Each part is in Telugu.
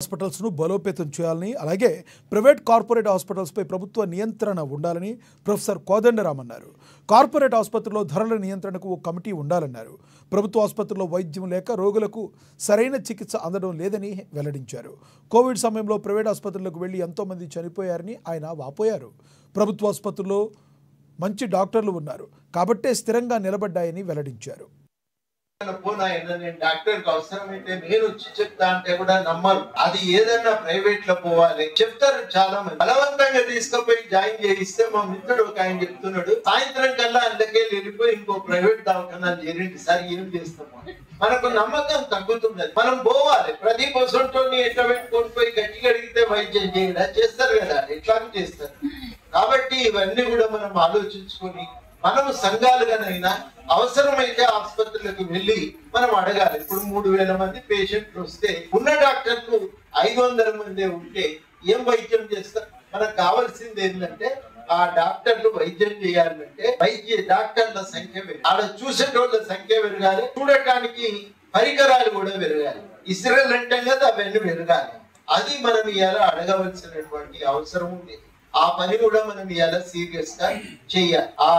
హాస్పిటల్స్ ను బలోపేతం చేయాలని అలాగే ప్రైవేట్ కార్పొరేట్ హాస్పిటల్స్ పై ప్రభుత్వ నియంత్రణ ఉండాలని ప్రొఫెసర్ కోదండరామ్ అన్నారు. కార్పొరేట్ ఆసుపత్రుల్లో ధరల నియంత్రణకు ఒక కమిటీ ఉండాలన్నారు. ప్రభుత్వ ఆసుపత్రుల్లో వైద్యం లేక రోగులకు సరైన చికిత్స అందడం లేదని వెల్లడించారు. కోవిడ్ సమయంలో ప్రైవేట్ ఆసుపత్రులకు వెళ్లి ఎంతో మంది చనిపోయారని ఆయన వాపోయారు. ప్రభుత్వ ఆసుపత్రుల్లో మంచి డాక్టర్లు ఉన్నారు కాబట్టే స్థిరంగా నిలబడ్డాయని వెల్లడించారు. డాక్టర్కి అవసరమైతే నేను వచ్చి చెప్తా అంటే కూడా నమ్మరు. అది ఏదన్నా ప్రైవేట్ లో పోవాలి చెప్తారు. చాలా మంది బలవంతంగా తీసుకుపోయి జాయిన్ చేయిస్తే మా మిత్రుడు ఒక ఆయన చెప్తున్నాడు, సాయంత్రం కల్లా అందుకే వెళ్ళిపోయి ఇంకో ప్రైవేట్ దవాఖానాలు చేరండి సార్, ఏం చేస్తాము. మనకు నమ్మకం తగ్గుతున్నది. మనం పోవాలి. ప్రతి పొసంటోని ఎట్లా పెట్టుకొని పోయి గట్టిగా అడిగితే వైద్యం చేయడా చేస్తారు కదా, ఎట్లా చేస్తారు. కాబట్టి ఇవన్నీ కూడా మనం ఆలోచించుకొని మనము సంఘాలుగానైనా అవసరమైతే ఆసుపత్రులకు వెళ్ళి మనం అడగాలి. ఇప్పుడు 3000 మంది పేషెంట్లు వస్తే ఉన్న డాక్టర్లు 500 మంది ఉంటే ఏం వైద్యం చేస్తారు? మనకు కావాల్సింది ఏంటంటే ఆ డాక్టర్లు వైద్యం చేయాలంటే డాక్టర్ల సంఖ్య పెరగాలి, ఆడ చూసేటోళ్ళ సంఖ్య పెరగాలి, చూడటానికి పరికరాలు కూడా పెరగాలి. ఇస్రాయల్ అంటే కదా అవన్నీ పెరగాలి. అది మనం ఇలా అడగవలసినటువంటి అవసరం ఉంది. ఆ పని కూడా మనం ఇలా సీరియస్ గా చెయ్యాలి. ఆ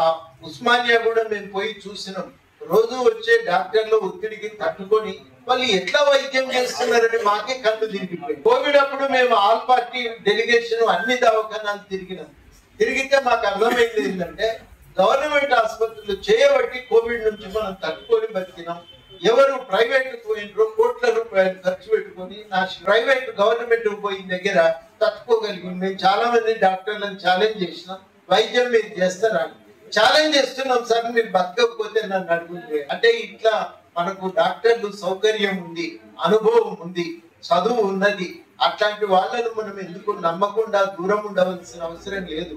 ఉస్మానియా కూడా మేము పోయి చూసినాం. రోజు వచ్చే డాక్టర్ల ఒత్తిడికి తట్టుకొని వాళ్ళు ఎట్లా వైద్యం చేస్తున్నారని మాకే కళ్ళు తిరిగిపోయింది. కోవిడ్ అప్పుడు మేము ఆల్ పార్టీ డెలిగేషన్ అన్ని దవాఖానాలు తిరిగితే మాకు అర్థమైంది ఏంటంటే గవర్నమెంట్ ఆసుపత్రులు చేయబట్టి కోవిడ్ నుంచి మనం తట్టుకొని బతికినాం. ఎవరు ప్రైవేట్ పోయినరో కోట్ల రూపాయలు ఖర్చు పెట్టుకొని నా ప్రైవేట్ గవర్నమెంట్ పోయిన దగ్గర తట్టుకోగలిగింది. మేము చాలా మంది డాక్టర్లను ఛాలెంజ్ చేసినాం, వైద్యం మీరు చేస్తారా? ఛాలెంజ్ చేస్తున్నాం సార్, మీరు బతకకపోతే నన్ను అడుగుతుంది. అంటే ఇట్లా మనకు డాక్టర్లు సౌకర్యం ఉంది, అనుభవం ఉంది, చదువు ఉన్నది. అట్లాంటి వాళ్ళను మనం ఎందుకు నమ్మకుండా దూరం ఉండవలసిన అవసరం లేదు.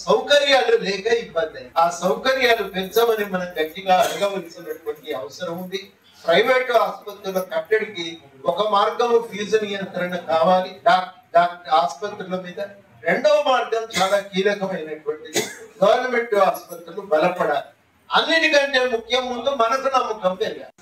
సౌకర్యాలు లేక ఇబ్బంది. ఆ సౌకర్యాలు పెంచమని మనం గట్టిగా అడగవలసినటువంటి అవసరం ఉంది. ప్రైవేటు ఆసుపత్రుల కట్టడికి ఒక మార్గం ఫీజు నియంత్రణ కావాలి ఆసుపత్రుల మీద. రెండవ మార్గం చాలా కీలకమైనటువంటిది, గవర్నమెంట్ ఆసుపత్రులు బలపడాలి. అన్నిటికంటే ముఖ్యం ముందు మనకు నమ్మకం పెరగాలి.